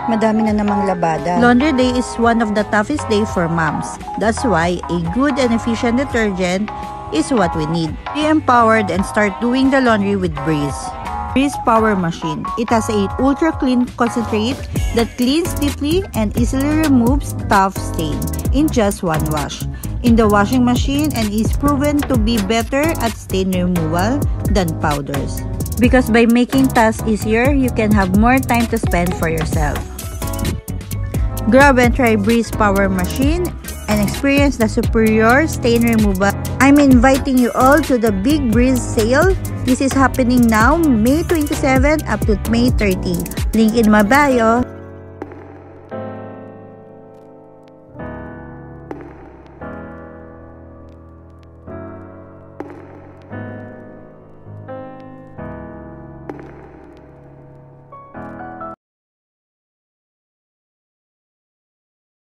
Madami na namang labada. Laundry day is one of the toughest day for moms. That's why a good and efficient detergent is what we need. Be empowered and start doing the laundry with Breeze. Breeze Power Machine. It has a ultra clean concentrate that cleans deeply and easily removes tough stain in just one wash in the washing machine, and is proven to be better at stain removal than powders. Because by making tasks easier, you can have more time to spend for yourself. Grab and try Breeze Power Machine and experience the superior stain removal. I'm inviting you all to the Big Breeze sale. This is happening now, May 27 up to May 30. Link in my bio.